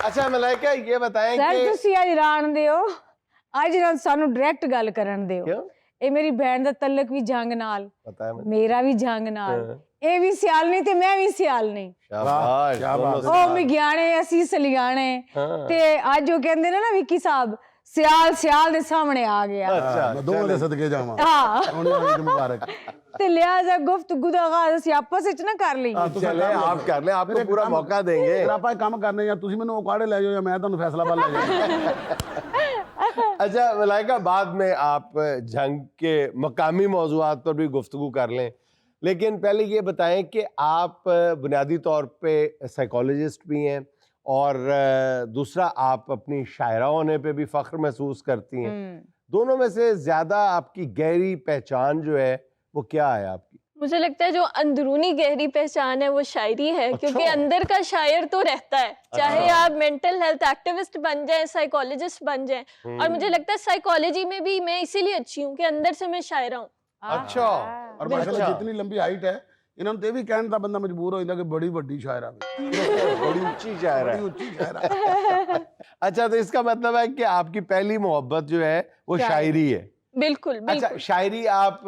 اچھا ملائکہ یہ بتائیں سر کہ تسی اج ران دیو اج نہ سانو ڈائریکٹ گل کرن دیو. کیوں اے میری بہن دا تعلق بھی جنگ نال, بتایا مجھے. میرا بھی جنگ نال, اے بھی سیال نہیں تے میں بھی سیال نہیں. شاباش او مگیانے اسی سلیانے تے اج جو کہندے نے نا وکی صاحب سیال سیال دے سامنے آ گیا. اچھا دونوں دے صدقے جاواں. ہاں سونی عید مبارک. تے لہذا گفتگو دا آغاز اسی آپس وچ نہ کر لئی. چلے آپ کر لیں, آپ کو پورا موقع دیں گے. پھر آپ کام کرنے یا تسی مینوں اوکاڑے لے جاؤ یا میں تانوں فیصلہ باد لے جاؤں. اچھا ملائکہ بعد میں آپ جنگ کے مقامی موضوعات پر بھی گفتگو کر لیں, لیکن پہلے یہ بتائیں کہ آپ بنیادی طور پہ سائیکالوجسٹ بھی ہیں اور دوسرا آپ اپنی شاعرہ ہونے پہ بھی فخر محسوس کرتی ہیں. دونوں میں سے زیادہ آپ کی گہری پہچان جو ہے وہ کیا ہے آپ کی؟ مجھے لگتا ہے جو اندرونی گہری پہچان ہے وہ شاعری ہے, کیونکہ اندر کا شاعر تو رہتا ہے, چاہے آپ مینٹل ہیلتھ ایکٹیوسٹ بن جائیں, سائیکالوجسٹ بن جائیں. اور مجھے لگتا ہے سائیکالوجی میں بھی میں اسی لیے اچھی ہوں کہ اندر سے میں شاعرہ ہوں. اچھا, اور ماشاءاللہ جتنی لمبی ہائٹ ہے انہوں نے بھی کہنے دا بندہ مجبور ہو جاتا کہ بڑی بڑی شاعرہ بڑی اونچی شاعر ہے. بڑی اونچی شاعرہ. اچھا تو اس کا مطلب ہے کہ آپ کی پہلی محبت جو ہے وہ شاعری ہے. بالکل اچھا بالکل. شاعری آپ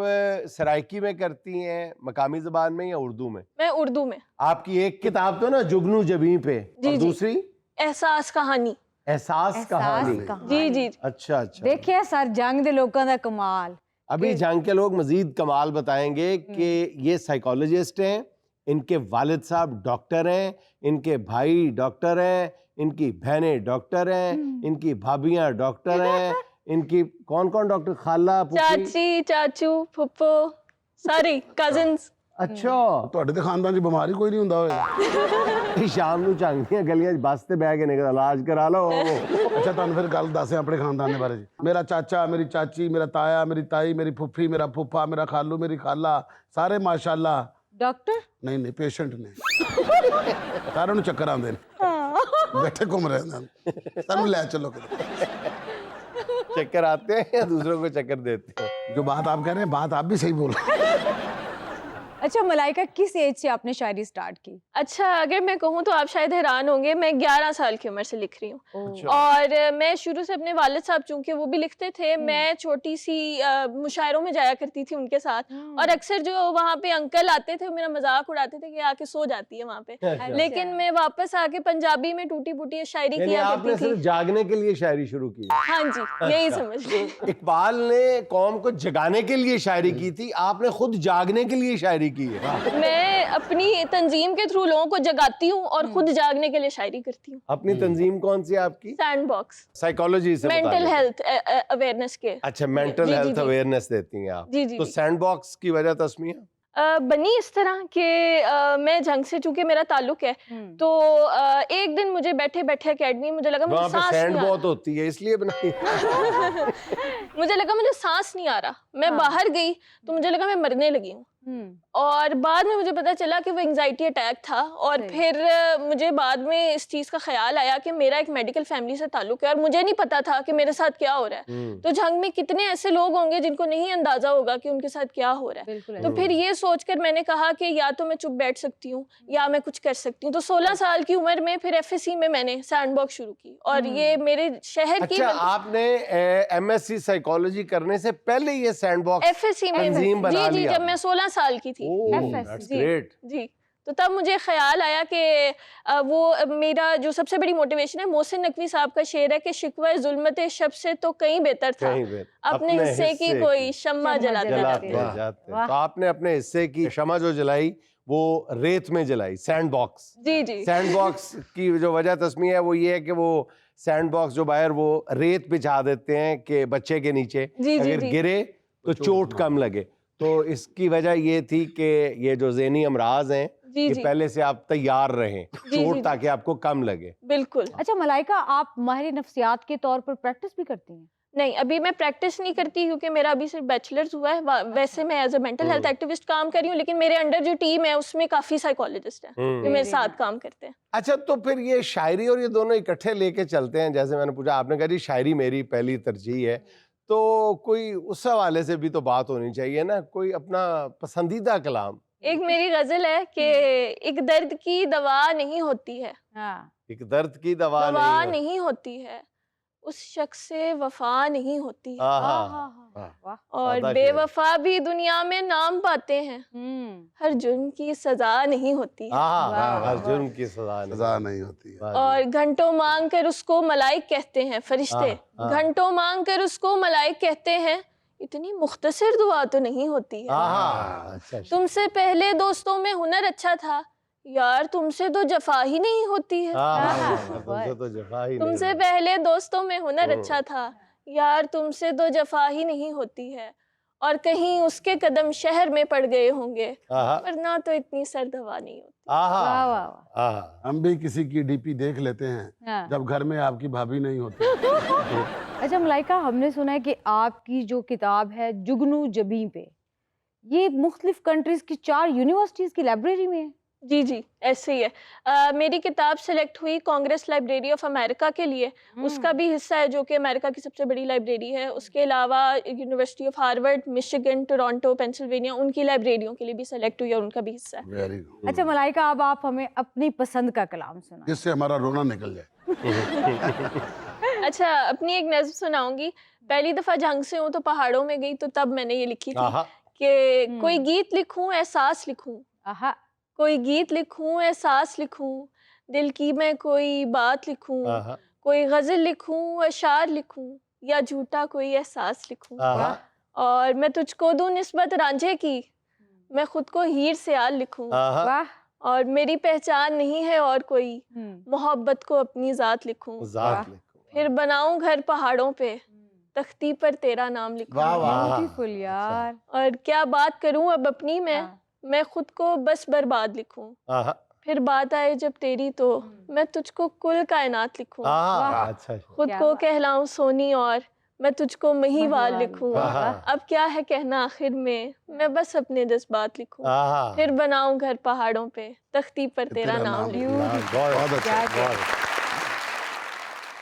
سرائکی میں کرتی ہیں, مقامی زبان میں یا اردو میں؟ میں اردو میں. آپ کی ایک کتاب تو نا جگنو جبیں پہ, اور دوسری احساس کہانی. احساس کہانی. جی جی. اچھا اچھا. دیکھیں سر جنگ دے لوکاں دا کمال. ابھی جنگ کے لوگ مزید کمال بتائیں گے کہ یہ سائیکالوجسٹ ہیں, ان کے والد صاحب ڈاکٹر ہیں, ان کے بھائی ڈاکٹر ہیں, ان کی بہنیں ڈاکٹر ہیں, ان کی بھابیاں ڈاکٹر ہیں, ان کی کون کون ڈاکٹر, خالہ, چاچی, چاچو, پھپھو, ساری کزنز. اچھا تواڈے تے خاندان دی بیماری کوئی نہیں ہوندا ہوئے. شام نو چانگیاں گلیاں بس تے بہ کے نکل علاج کرا لو. اچھا تانوں پھر گل دسیں اپنے خاندان دے بارے. میرا چاچا, میری چاچی, میرا تایا, میری تائی, میری پھپھی, میرا پھپھا, میرا خالو, میری خالہ, سارے ماشاءاللہ ڈاکٹر نہیں پیشنٹ نے. سارے نوں چکر آندے نے, بیٹھے گھوم رہے ہیں, سانوں لے چلو. چکر آتے ہیں یا دوسروں کو چکر دیتے ہیں؟ جو بات آپ کہہ رہے ہیں بات آپ بھی صحیح بول رہے ہیں. اچھا ملائکہ کس ایج سے آپ نے شاعری سٹارٹ کی؟ اچھا اگر میں کہوں تو آپ شاید حیران ہوں گے, میں 11 سال کی عمر سے لکھ رہی ہوں. اور میں شروع سے اپنے والد صاحب چونکہ وہ بھی لکھتے تھے, میں چھوٹی سی مشاعروں میں جایا کرتی تھی ان کے ساتھ, اور اکثر جو وہاں پہ انکل آتے تھے میرا مذاق اڑاتے تھے کہ آ کے سو جاتی ہے وہاں پہ, لیکن میں واپس آ کے پنجابی میں ٹوٹی پوٹی شاعری کیا آپ نے کرتی تھی. صرف جاگنے کے لیے شاعری شروع کی؟ ہاں جی یہی سمجھ لیں. اقبال نے قوم کو جگانے کے لیے شاعری کی تھی, آپ نے خود جاگنے کے لیے شاعری کی ہے. میں اپنی تنظیم کے تھرو لوگوں کو جگاتی ہوں اور خود جاگنے کے لیے شاعری کرتی ہوں. اپنی تنظیم کون سی آپ کی؟ Send box. سائیکالوجی سے مینٹل ہیلتھ اویئرنیس کے. اچھا مینٹل ہیلتھ اویئرنیس دیتی ہیں آپ. تو سینڈ باکس کی وجہ تسمیہ بنی اس طرح کہ میں جنگ سے چونکہ میرا تعلق ہے, تو ایک دن مجھے بیٹھے بیٹھے اکیڈمی مجھے لگا مجھے سانس سینڈ بہت ہوتی ہے اس لیے بنائی. مجھے لگا مجھے سانس نہیں آ رہا, میں باہر گئی تو مجھے لگا میں مرنے لگی ہوں. اور بعد میں مجھے پتا چلا کہ وہ انگزائٹی اٹیک تھا, اور پھر مجھے بعد میں اس چیز کا خیال آیا کہ میرا ایک میڈیکل فیملی سے تعلق ہے اور مجھے نہیں پتا تھا کہ میرے ساتھ کیا ہو رہا ہے. تو جنگ میں کتنے ایسے لوگ ہوں گے جن کو نہیں اندازہ ہوگا کہ ان کے ساتھ کیا ہو رہا ہے. تو پھر یہ سوچ کر میں نے کہا کہ یا تو میں چپ بیٹھ سکتی ہوں یا میں کچھ کر سکتی ہوں. تو 16 سال کی عمر میں پھر ایف ایس سی میں نے سینڈ باکس شروع کی, اور یہ میرے شہر کی. اچھا آپ نے ایم ایس سی سائیکالوجی کرنے سے پہلے یہ sandbox F S C میں جی جب میں 16 سال کی تھی. جی تو تب مجھے خیال آیا کہ وہ میرا جو سب سے بڑی موٹیویشن ہے, محسن نقوی صاحب کا شعر ہے کہ شکوہ ظلمت شب سے تو کہیں بہتر تھا, اپنے حصے کی کوئی شمع جلاتے جاتے. تو آپ نے اپنے حصے کی شمع جو جلائی وہ ریت میں جلائی, سینڈ باکس. جی جی. سینڈ باکس کی جو وجہ تسمیہ ہے وہ یہ ہے کہ وہ سینڈ باکس جو باہر وہ ریت بچھا دیتے ہیں کہ بچے کے نیچے اگر گرے تو چوٹ کم لگے. تو اس کی وجہ یہ تھی کہ یہ جو ذہنی امراض ہیں یہ پہلے سے آپ تیار رہیں چوٹ تاکہ آپ کو کم لگے. بالکل. اچھا ملائکہ آپ ماہر نفسیات کے طور پر پریکٹس بھی کرتی ہیں؟ نہیں ابھی میں پریکٹس نہیں کرتی کیونکہ میرا ابھی صرف بیچلرز ہوا ہے. ویسے میں as a mental health activist کام کر رہی ہوں, لیکن میرے انڈر جو ٹیم ہے اس میں کافی سائیکالوجسٹ ہیں جو میرے ساتھ کام کرتے ہیں. اچھا تو پھر یہ شاعری اور یہ دونوں اکٹھے لے کے چلتے ہیں, جیسے میں نے پوچھا آپ نے کہا جی شاعری میری پہلی ترجیح ہے, تو کوئی اس حوالے سے بھی تو بات ہونی چاہیے نا, کوئی اپنا پسندیدہ کلام ایک میری غزل ہے کہ ایک درد کی دوا نہیں ہوتی ہے، ہاں ایک درد کی دوا دوا نہیں نہیں ہوتی ہے، اس شخص سے وفا نہیں ہوتی ہے، واہ اور سادہ بے شعر۔ وفا بھی دنیا میں نام پاتے ہیں، ہر جرم کی سزا نہیں ہوتی ہے، ہر جرم کی سزا سزا نہیں ہوتی ہے۔ اور گھنٹوں مانگ کر اس کو ملائک کہتے ہیں، فرشتے گھنٹوں مانگ کر اس کو ملائک کہتے ہیں، اتنی مختصر دعا تو نہیں ہوتی ہے، اچھا تم سے پہلے دوستوں میں ہنر اچھا تھا، یار تم سے تو جفا ہی نہیں ہوتی ہے، تم سے تو جفا ہی تم نہیں سے پہلے دوستوں میں ہنر اچھا تھا، یار تم سے تو جفا ہی نہیں ہوتی ہے، اور کہیں اس کے قدم شہر میں پڑ گئے ہوں گے، ورنہ تو اتنی سرد ہوا نہیں ہوتی۔ واہ واہ ہم بھی کسی کی ڈی پی دیکھ لیتے ہیں جب گھر میں آپ کی بھابھی نہیں ہوتی۔ اچھا ملائکہ، ہم نے سنا ہے کہ آپ کی جو کتاب ہے جگنو جبیں پہ، یہ مختلف کنٹریز کی 4 یونیورسٹیز کی لائبریری میں ہے۔ جی جی ایسے ہی ہے، میری کتاب سلیکٹ ہوئی کانگریس لائبریری آف امریکہ کے لیے، اس کا بھی حصہ ہے جو کہ امریکہ کی سب سے بڑی لائبریری ہے، اس کے علاوہ university of Harvard, Michigan, Toronto, Pennsylvania, ان کی لائبریریوں کے لیے بھی سلیکٹ ہوئی اور ان کا بھی حصہ ہے۔ ویری گڈ، اچھا ملائکہ، اب آپ ہمیں اپنی پسند کا کلام سنائیں۔ جس سے ہمارا رونا نکل جائے۔ اچھا اپنی ایک نظم سناؤں گی، پہلی دفعہ جنگ سے ہوں تو پہاڑوں میں گئی تو تب میں نے یہ لکھی تھی کہ کوئی گیت لکھوں احساس لکھوں، کوئی گیت لکھوں احساس لکھوں، دل کی میں کوئی بات لکھوں، کوئی غزل لکھوں اشعار لکھوں، یا جھوٹا کوئی احساس لکھوں، اور میں تجھ کو دوں نسبت رانجھے کی، میں خود کو ہیر سیال لکھوں، اور میری پہچان نہیں ہے اور کوئی، محبت کو اپنی ذات لکھوں، پھر بناؤں گھر پہاڑوں پہ، تختی پر تیرا نام لکھوں، بیوٹیفل یار۔ اور کیا بات کروں اب اپنی میں خود کو بس برباد لکھوں، پھر بات آئے جب تیری تو میں تجھ کو کل کائنات لکھوں، خود کو کہلاؤں سونی اور میں تجھ کو مہیوال لکھوں، اب کیا ہے کہنا آخر میں بس اپنے جذبات لکھوں، پھر بناؤں گھر پہاڑوں پہ، تختی پر تیرا نام لکھوں۔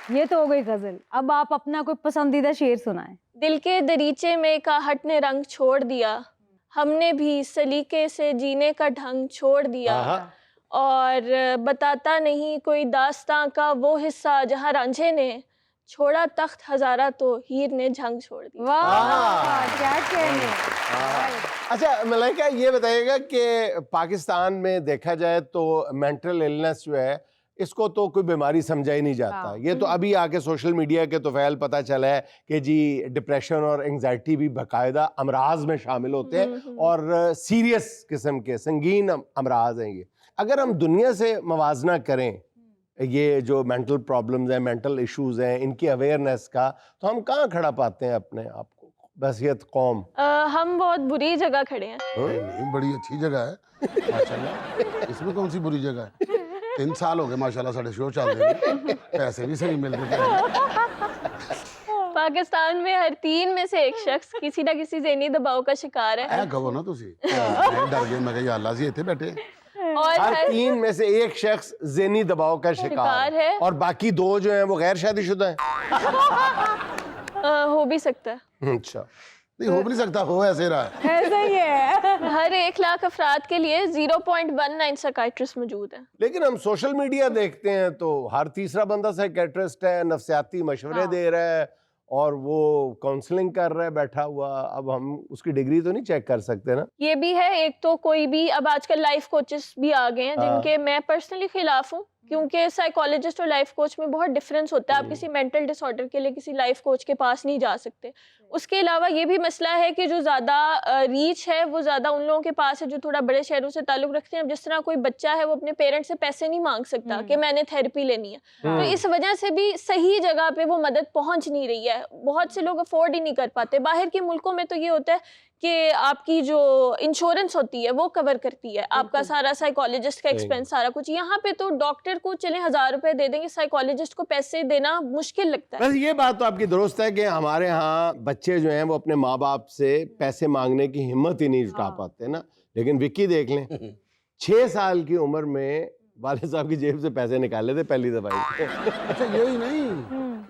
یہ تو ہو گئی غزل، اب آپ اپنا کوئی پسندیدہ شعر سنائیں۔ دل کے دریچے میں کاہٹ نے رنگ چھوڑ دیا، ہم نے بھی سلیقے سے جینے کا ڈھنگ چھوڑ دیا، اور بتاتا نہیں کوئی داستاں کا وہ حصہ جہاں رانجھے نے چھوڑا تخت ہزارہ تو ہیر نے جھنگ چھوڑ دیا۔ واہ کیا کہنے۔ اچھا ملائکہ، یہ بتائیے گا کہ پاکستان میں دیکھا جائے تو مینٹل ایلنس جو ہے اس کو تو کوئی بیماری سمجھا ہی نہیں جاتا، یہ تو ابھی آ کے سوشل میڈیا کے توفیل پتہ چلا ہے کہ جی ڈپریشن اور انگزائٹی بھی باقاعدہ امراض میں شامل ہوتے ہیں، اور سیریس قسم کے سنگین امراض ہیں یہ۔ اگر ہم دنیا سے موازنہ کریں یہ جو مینٹل پرابلمز ہیں، مینٹل ایشوز ہیں، ان کی اویئرنیس کا، تو ہم کہاں کھڑا پاتے ہیں اپنے آپ کو بحیثیت قوم؟ ہم بہت بری جگہ کھڑے ہیں۔ نہیں، بڑی اچھی جگہ ہے ماشاءاللہ، اس میں کون سی بری جگہ ہے؟ 3 سال ہو گئے ماشاءاللہ ساڑھے شو چل رہے ہیں، پیسے بھی صحیح مل رہے ہیں۔ پاکستان میں ہر 3 میں سے ایک شخص کسی نہ کسی ذہنی دباؤ کا شکار ہے، اے کہو نا تسی، میں ڈر گیا، میں کہا یا اللہ جی اتنے بیٹھے۔ اور ہر 3 میں سے ایک شخص ذہنی دباؤ کا شکار ہے، اور باقی 2 جو ہیں وہ غیر شادی شدہ ہیں۔ ہو بھی سکتا ہے۔ اچھا، نہیں ہو بھی نہیں سکتا، ہو ایسے رہا ہے۔ ایسا ہی ہے۔ ہر 1 لاکھ افراد کے لیے 0.19 سائیکیٹرسٹ موجود ہیں۔ لیکن ہم سوشل میڈیا دیکھتے ہیں تو ہر تیسرا بندہ سائیکیٹرسٹ ہے، نفسیاتی مشورے دے رہا ہے، اور وہ کاؤنسلنگ کر رہا ہے بیٹھا ہوا۔ اب ہم اس کی ڈگری تو نہیں چیک کر سکتے نا؟ یہ بھی ہے، ایک تو کوئی بھی اب آج کل لائف کوچز بھی آ گئے ہیں جن کے میں پرسنلی خلاف ہوں، کیونکہ سائیکالوجسٹ اور لائف کوچ میں بہت ڈفرینس ہوتا ہے، آپ کسی مینٹل ڈس آرڈر کے لیے کسی لائف کوچ کے پاس نہیں جا سکتے۔ اس کے علاوہ یہ بھی مسئلہ ہے کہ جو زیادہ ریچ ہے وہ زیادہ ان لوگوں کے پاس ہے جو تھوڑا بڑے شہروں سے تعلق رکھتے ہیں۔ اب جس طرح کوئی بچہ ہے وہ اپنے پیرنٹ سے پیسے نہیں مانگ سکتا کہ میں نے تھیراپی لینی ہے، تو اس وجہ سے بھی صحیح جگہ پہ وہ مدد پہنچ نہیں رہی ہے، بہت سے لوگ افورڈ ہی نہیں کر پاتے۔ باہر کے ملکوں میں تو یہ ہوتا ہے کہ آپ کی جو انشورنس ہوتی ہے وہ کور کرتی ہے آپ کا سارا سائیکالوجسٹ کا ایکسپینس سارا کچھ۔ یہاں پہ تو ڈاکٹر کو چلیں 1000 روپے دے دیں گے، سائیکالوجسٹ کو پیسے دینا مشکل لگتا ہے۔ بس یہ بات تو آپ کی درست ہے کہ ہمارے ہاں بچے جو ہیں وہ اپنے ماں باپ سے پیسے مانگنے کی ہمت ہی نہیں جٹا پاتے نا، لیکن وکی دیکھ لیں 6 سال کی عمر میں والد صاحب کی جیب سے پیسے نکالے تھے پہلی دفعہ۔ اچھا یہی نہیں،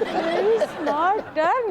Very smart done.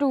2,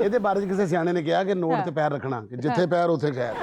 ਇਹਦੇ ਬਾਰੇ 'ਚ ਕਿਸੇ ਸਿਆਣੇ ਨੇ ਕਿਹਾ ਕਿ ਨੋਟ ਤੇ ਪੈਰ ਰੱਖਣਾ, ਕਿ ਜਿੱਥੇ ਪੈਰ ਉੱਥੇ ਖੈਰ।